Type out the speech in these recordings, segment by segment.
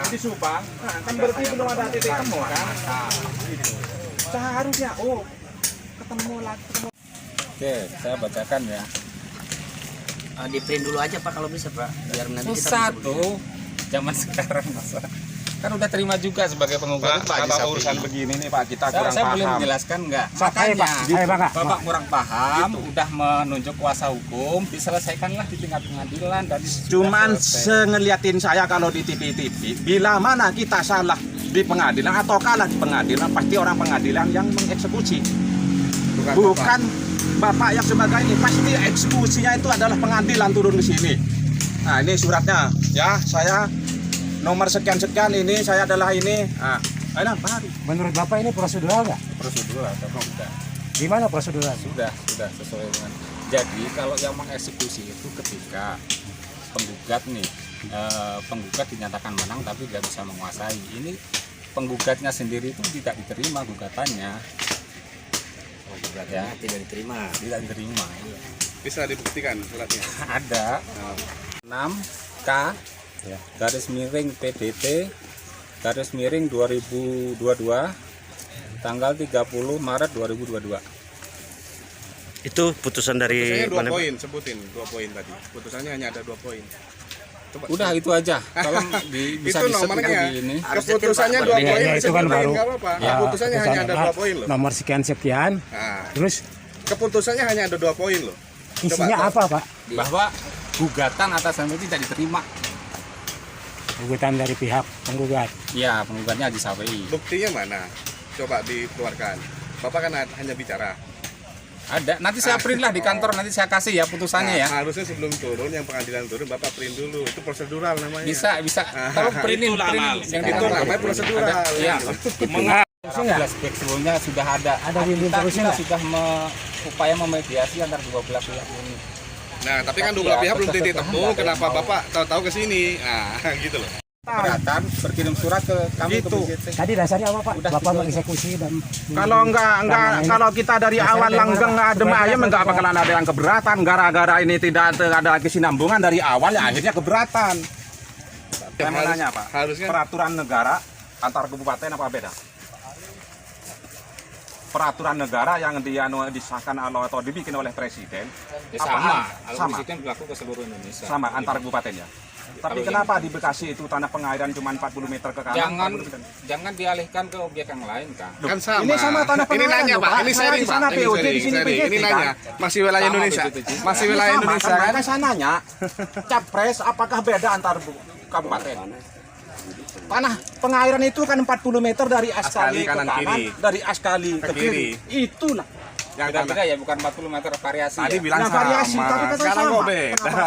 Di Subang, kan berarti belum ada titik temu kan? Seharusnya, ketemu lagi. Oke, saya bacakan ya. Di print dulu aja Pak kalau bisa Pak, biar nanti Susah kita tuh, zaman sekarang masa. Kan udah terima juga sebagai penggugat Pak Haji Safi. Urusan begini nih Pak, kita kurang Saya paham. boleh menjelaskan nggak? Makanya Bapak kurang paham, udah menunjuk kuasa hukum, diselesaikanlah di tingkat pengadilan dan Cuman ngeliatin saya kalau di TV-TV, bila mana kita salah di pengadilan atau kalah di pengadilan, pasti orang pengadilan yang mengeksekusi. Bukan Bapak yang sebagai ini, pasti eksekusinya itu adalah pengadilan turun ke sini. Nah ini suratnya, ya saya nomor sekian-sekian ini, saya adalah ini. Nah, ayo Pak. Menurut Bapak ini prosedural nggak? prosedural, sudah. Gimana prosedural? Sudah sesuai dengan. Jadi kalau yang mengeksekusi itu ketika penggugat nih, penggugat dinyatakan menang tapi tidak bisa menguasai. Ini penggugatnya sendiri itu tidak diterima gugatannya. gugatnya tidak diterima. Tidak diterima. Bisa dibuktikan suratnya? Ada 6K garis miring PDT garis miring 2022 tanggal 30 Maret 2022. Itu putusan dari Putusannya 2 mana? poin, sebutin 2 poin tadi. Putusannya hanya ada 2 poin. Coba. Udah itu aja. Tolong bisa Itu disetting nomornya. di ini. Keputusannya 2 poin, Ya, itu kan baru. nggak apa-apa. Ya, Keputusannya hanya ada 2 poin loh. Nomor sekian-sekian. Nah, Terus keputusannya hanya ada 2 poin loh. isinya apa Pak? Bahwa gugatan atas nama itu tidak diterima. Gugatan dari pihak penggugat. Ya, penggugatnya Haji Safi. Buktinya mana? Coba dikeluarkan. Bapak kan hanya bicara. Ada. Nanti saya print lah di kantor. Nanti saya kasih ya putusannya ya. Harusnya sebelum turun, yang pengadilan turun, Bapak print dulu. Itu prosedural namanya. Bisa. Tolong printin yang Itu namanya prosedural. Iya. Nggak? Flashback sebelumnya sudah ada. Ada bimbing terusnya Kita nggak? sudah upaya memediasi antara dua belah pihak ini. Nah, tapi kan dua pihak belum titik temu, kenapa Bapak tahu-tahu ke sini? Nah, gitu loh. Keberatan berkirim surat ke kami Gitu. ke BJT. Tadi dasarnya apa Pak? Udah, Bapak gitu. mengeksekusi dan Kalau kalau kita dari awal langgeng adem ayam nggak bakalan ada yang keberatan. Gara-gara ini tidak ada kesinambungan dari awal ya akhirnya keberatan. Saya mau nanya Pak, Harusnya peraturan negara antar kabupaten apa beda? Peraturan negara yang disahkan atau dibikin oleh presiden Sama. sama Presiden berlaku ke seluruh Indonesia. sama antar kabupaten ya. Tapi kenapa di Bekasi itu tanah pengairan cuma 40 meter ke kanan? 40 meter? Jangan dialihkan ke objek yang lain, Kang. kan sama. Ini sama tanah Ini pengairan nanya loh, Pak, Pak. ini Saya sharing di sana Pak. Ini POJ, sharing, di sini sharing. PJT, Ini nanya, masih wilayah Sama, Indonesia. PJT. Masih wilayah Sama, Indonesia kan? kan? Makanya saya nanya, capres apakah beda antar kabupaten? Tanah pengairan itu kan 40 meter dari Askali ke kanan kanan, kiri. dari Askali ke kiri. Itulah. Yang Beda-beda ya, bukan 40 meter variasi. tadi Ya. bilang Nah, variasi, sama. tapi katanya Sekarang sama. kok beda.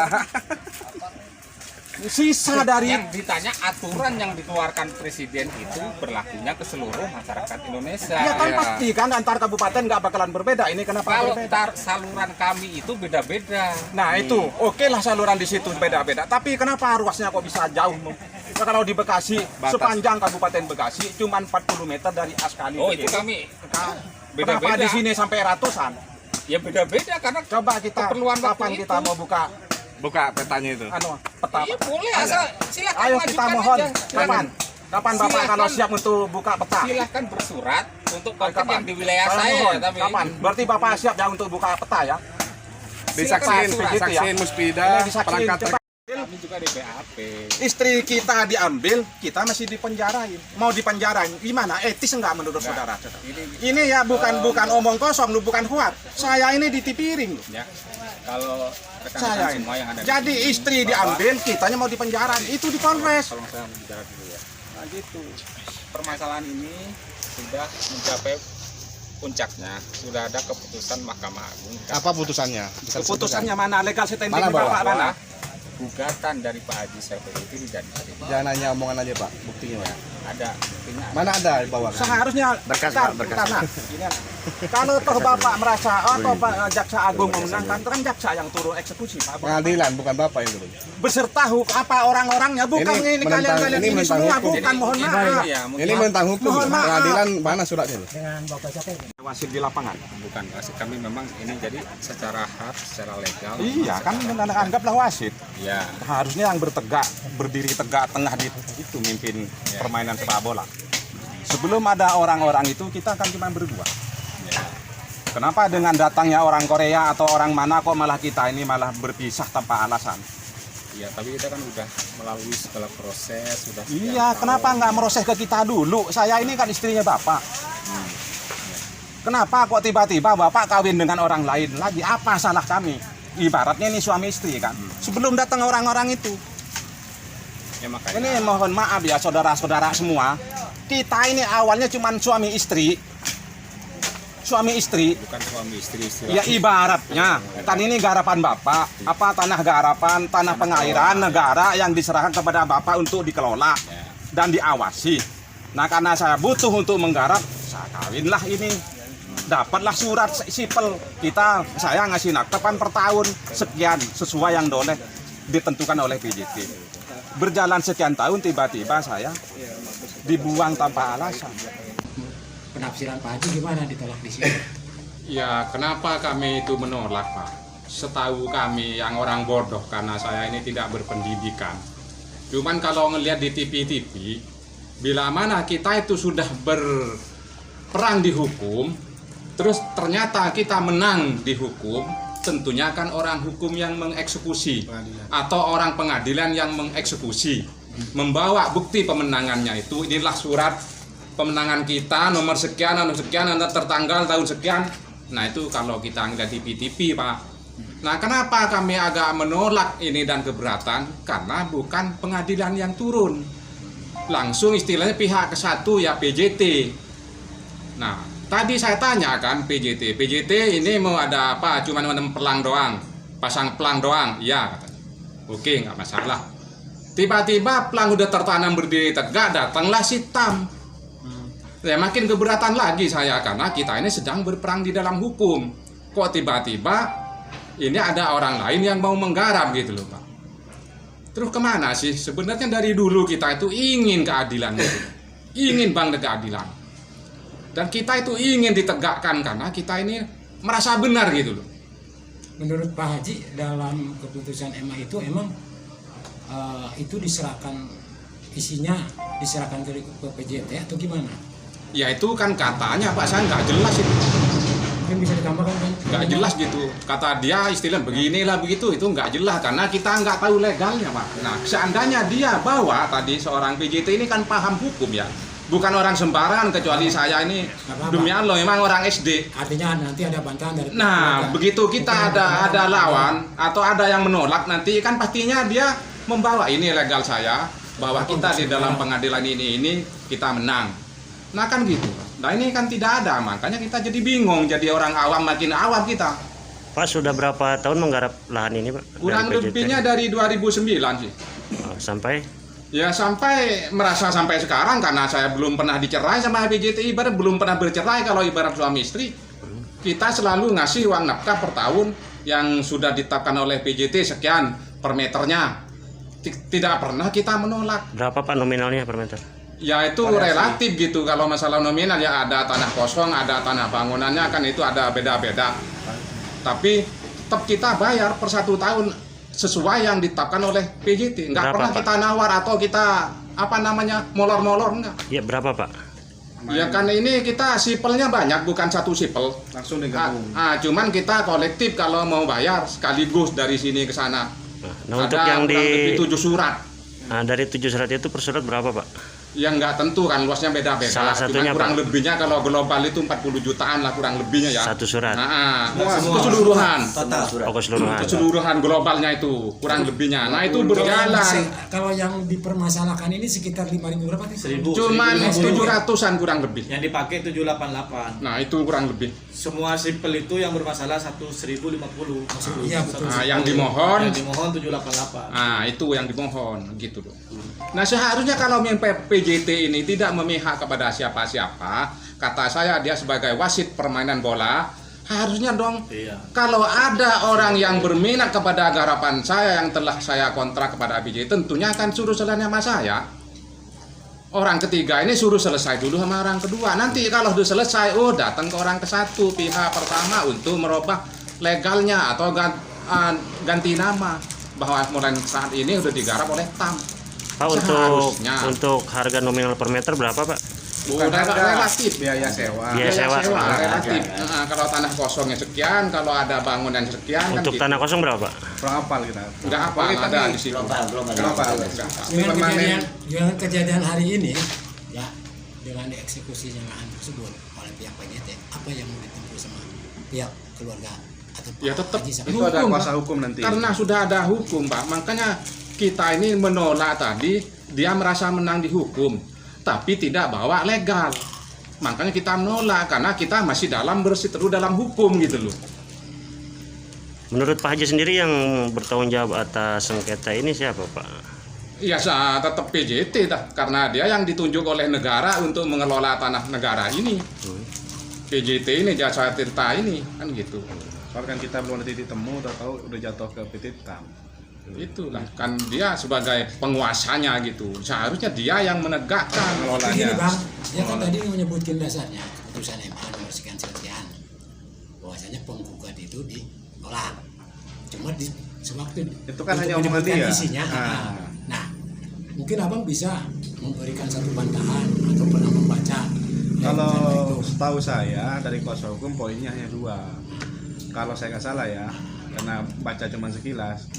Sisa dari Yang ditanya aturan yang dikeluarkan presiden itu berlakunya ke seluruh masyarakat Indonesia. ya kan pasti kan antar kabupaten nggak bakalan berbeda. Ini kenapa Kalau berbeda? saluran kami itu beda-beda. Nah itu oke lah saluran di situ beda-beda. Tapi kenapa ruasnya kok bisa jauh? Nah, kalau di Bekasi Batas. sepanjang Kabupaten Bekasi cuma 40 meter dari Askali Oh, ke itu kiri. kami Kenapa beda-beda. di sini sampai ratusan? Ya beda-beda karena Coba kita Keperluan waktu kapan itu. kita mau buka Buka petanya itu. peta? iya boleh asal silakan Ayo kita majukan mohon. aja. Kapan? Kapan Bapak Silakan. kalau siap untuk buka peta? Silahkan bersurat untuk konten Kapan? yang di wilayah Saya saya, mohon. tapi Kapan? Berarti Bapak siap ya untuk buka peta ya? Disaksin, Silakan, disaksin ya. Muspida, Ini disaksin. perangkat Coba. kami juga di BAP. Istri kita diambil, kita masih dipenjarain. Mau dipenjarain, gimana? Etis enggak menurut saudara? Ini ya bukan omong kosong, lu bukan kuat. Saya ini ditipiring. Ya. Kalau Saya rekan-rekan ini. semua yang ada di Jadi sini, istri Bapak, diambil, kitanya mau dipenjarain. Itu di Polres. tolong saya bicara dulu ya. Nah, gitu. Permasalahan ini sudah mencapai puncaknya. Sudah ada keputusan Mahkamah Agung. Apa putusannya? Keputusannya mana? Legal standing Mana, Bapak? Bapak mana? Gugatan dari Pak Haji Safi itu tidak diterima. Jangan hanya omongan aja Pak, buktinya Pak. Ada Mana ada bawa? Seharusnya Berkas, Bentar, Pak, berkas. bentar, nah. Ini, kalau toh Bapak merasa atau Pak Jaksa Agung memenangkan, kan jaksa yang turun eksekusi Pak. Pengadilan bukan bapak yang dulu. Beserta apa orang-orangnya, bukan ini kalian-kalian ini ini menentang semua, hukum. bukan, mohon maaf. Iya, Ini menentang hukum. Mohon maaf. Pengadilan mana suratnya? Dengan Bapak siapa ini? Wasit di lapangan. bukan wasit, kami memang ini jadi secara hak, secara legal. Iya, kan anggaplah wasit. Ya, Harusnya yang berdiri tegak tengah di itu mimpin permainan sepak bola. Sebelum ada orang-orang itu kita kan cuma berdua. ya. Kenapa dengan datangnya orang Korea atau orang mana kok malah kita ini malah berpisah tanpa alasan? Ya, tapi kita kan udah melalui segala proses, sudah Iya, kenapa nggak meroses ke kita dulu? Saya ini kan istrinya Bapak. Kenapa kok tiba-tiba Bapak kawin dengan orang lain lagi? Apa salah kami? Ibaratnya ini suami istri kan. Sebelum datang orang-orang itu. Ya, makanya Ini mohon maaf ya saudara-saudara semua. Kita ini awalnya cuma suami istri. Suami istri. bukan suami istri. Ya ibaratnya kan ini garapan Bapak, apa tanah garapan, tanah pengairan negara yang diserahkan kepada Bapak untuk dikelola Ya. dan diawasi. Nah, karena saya butuh untuk menggarap, saya kawinlah ini. Dapatlah surat sipel. Saya ngasih naktepan per tahun sekian sesuai yang doleh ditentukan oleh PJT. Berjalan sekian tahun tiba-tiba saya dibuang tanpa alasan. Penafsiran Pak Haji gimana ditolak di sini? Ya, kenapa kami itu menolak, Pak? Setahu kami yang orang bodoh karena saya ini tidak berpendidikan. Cuman kalau ngelihat di TV-TV, bila mana kita itu sudah berperang di hukum, terus ternyata kita menang di hukum, tentunya kan orang hukum yang mengeksekusi atau orang pengadilan yang mengeksekusi, membawa bukti pemenangannya itu, inilah surat pemenangan kita nomor sekian, tertanggal tahun sekian. Nah, itu kalau kita ngeliat di TV, Pak. Nah, kenapa kami agak menolak ini dan keberatan? Karena bukan pengadilan yang turun, langsung istilahnya pihak ke satu ya PJT. Nah, tadi saya tanyakan PJT ini mau ada apa? Cuma pelang doang, pasang pelang doang. Iya, oke, nggak masalah. Tiba-tiba pelang udah tertanam berdiri tegak, datanglah si Tam. Ya, makin keberatan lagi saya karena kita ini sedang berperang di dalam hukum. Kok tiba-tiba ini ada orang lain yang mau menggarap gitu loh, Pak. Terus kemana sih? Sebenarnya dari dulu kita itu ingin keadilan gitu. Ingin banget keadilan. Dan kita itu ingin ditegakkan karena kita ini merasa benar gitu loh. Menurut Pak Haji dalam keputusan MA itu emang itu diserahkan isinya diserahkan ke PJT atau gimana? Ya itu kan katanya Pak, saya nggak jelas itu. Mungkin bisa ditambahkan kan? Nggak jelas gitu. Kata dia istilah beginilah begitu, itu nggak jelas karena kita nggak tahu legalnya, Pak. Nah, seandainya dia bawa tadi seorang PJT ini kan paham hukum ya. Bukan orang sembarangan kecuali saya ini demi Allah memang orang SD. Artinya nanti ada bantahan dari Nah, keluarga. begitu kita ada lawan atau ada yang menolak nanti kan pastinya dia membawa ini legal saya bahwa kita di dalam pengadilan ini kita menang. Nah kan gitu. Nah ini kan tidak ada, makanya kita jadi bingung, jadi orang awam makin awam kita. Pak, sudah berapa tahun menggarap lahan ini, Pak? Kurang Dari PJT? lebihnya dari 2009 sih. Oh, sampai Ya sampai merasa sampai sekarang karena saya belum pernah dicerai sama PJT, ibarat belum pernah bercerai kalau ibarat suami istri. Kita selalu ngasih uang nafkah per tahun yang sudah ditetapkan oleh PJT sekian per meternya. Tidak pernah kita menolak. berapa, Pak, nominalnya per meter? Ya itu relatif gitu, kalau masalah nominal ya ada tanah kosong, ada tanah bangunannya kan itu ada beda-beda. Tapi tetap kita bayar per 1 tahun sesuai yang ditetapkan oleh PJT. Nggak Berapa, pernah Pak? kita nawar atau kita molor-molor enggak. Ya, berapa, Pak? Ya kan ini kita sipelnya banyak, bukan satu sipel. Langsung digabung. Cuman kita kolektif kalau mau bayar sekaligus dari sini ke sana. Nah, untuk Ada yang kurang lebih 7 surat. Nah, dari 7 surat itu per surat berapa, Pak? Yang nggak tentu kan, luasnya beda-beda. Salah satunya, kurang Pak? lebihnya kalau global itu 40 jutaan lah kurang lebihnya ya. Satu surat. Nah, keseluruhan. Oh, keseluruhan. Keseluruhan globalnya itu kurang lebihnya. Nah, itu berjalan. Kalau yang dipermasalahkan ini sekitar 5.000 berapa nih? 1.000. Cuman 1.000. 700-an kurang lebih. Yang dipakai 788. Nah, itu kurang lebih. Semua sipel itu yang bermasalah 1.050. Iya, betul. Nah, yang dimohon. Yang dimohon 788. Nah, itu yang dimohon gitu loh. Nah, seharusnya kalau yang PJT PJT ini tidak memihak kepada siapa-siapa, kata saya dia sebagai wasit permainan bola, harusnya dong Iya. kalau ada orang yang berminat kepada garapan saya yang telah saya kontrak kepada PJT, tentunya akan suruh selesai sama saya. Orang ketiga ini suruh selesai dulu sama orang kedua. Nanti kalau sudah selesai, datang ke orang ke satu, pihak pertama untuk merubah legalnya atau ganti nama. Bahwa mulai saat ini sudah digarap oleh TAM. Pak, untuk harga nominal per meter berapa, Pak? Bukan Udah harga, relatif. biaya sewa. Biaya sewa. Relatif. Kalau tanah kosongnya sekian, kalau ada bangunan sekian. Untuk kan tanah kosong berapa, Pak? Kurang hafal kita. Enggak apa, Kita ada nih, di situ. Belum ada. Kenapa? Dengan kejadian hari ini, ya, dengan dieksekusinya lahan tersebut oleh pihak PJT, apa yang mau ditempuh sama pihak keluarga atau Ya tetap Haji Sabri? Itu ada Hukum, kuasa Pak. hukum nanti. Karena sudah ada hukum, Pak. Makanya kita ini menolak tadi, dia merasa menang di hukum, tapi tidak bawa legal. Makanya kita menolak karena kita masih dalam berseteru dalam hukum gitu loh. Menurut Pak Haji sendiri yang bertanggung jawab atas sengketa ini siapa, Pak? Ya tetap PJT dah, karena dia yang ditunjuk oleh negara untuk mengelola tanah negara ini. PJT ini jasa tirta ini kan gitu. Soalnya kan kita belum ada titik temu, udah tahu udah jatuh ke PT TAM. Itulah kan dia sebagai penguasanya gitu. Seharusnya dia yang menegakkan. Begini Pengelolanya. Bang, dia kan tadi menyebutkan dasarnya keputusan MA nomor sekian-sekian, bahwasanya penggugat itu ditolak. Cuma di sewaktu Itu kan untuk hanya omongan menyebutkan dia. isinya. Ah. Nah, mungkin Abang bisa memberikan satu bantahan atau pernah membaca. Kalau setahu saya dari kuasa hukum poinnya hanya 2. Kalau saya nggak salah ya, karena baca cuma sekilas.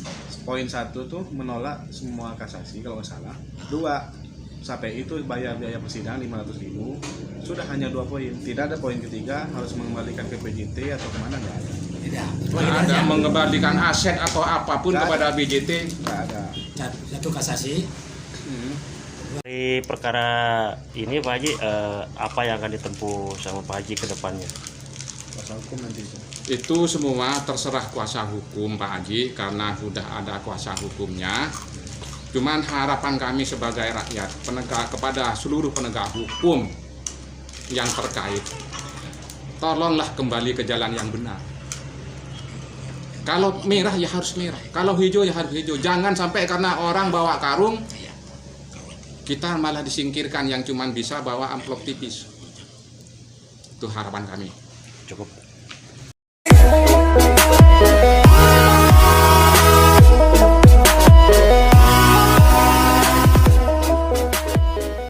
Poin 1 tuh menolak semua kasasi kalau nggak salah. 2, sampai itu bayar biaya persidangan 500.000. Sudah hanya 2 poin. Tidak ada poin ketiga harus mengembalikan ke PJT atau kemana, nggak ada. Tidak. Nggak ada mengembalikan aset atau apapun Nggak kepada BJT. Nggak ada. Satu kasasi. Dari perkara ini, Pak Haji, apa yang akan ditempuh sama Pak Haji ke depannya? Kuasa hukum nanti itu. Itu semua terserah kuasa hukum Pak Haji karena sudah ada kuasa hukumnya. Cuman harapan kami sebagai rakyat penegak kepada seluruh penegak hukum yang terkait, tolonglah kembali ke jalan yang benar. Kalau merah ya harus merah, kalau hijau ya harus hijau. Jangan sampai karena orang bawa karung kita malah disingkirkan yang cuman bisa bawa amplop tipis. Itu harapan kami. Cukup.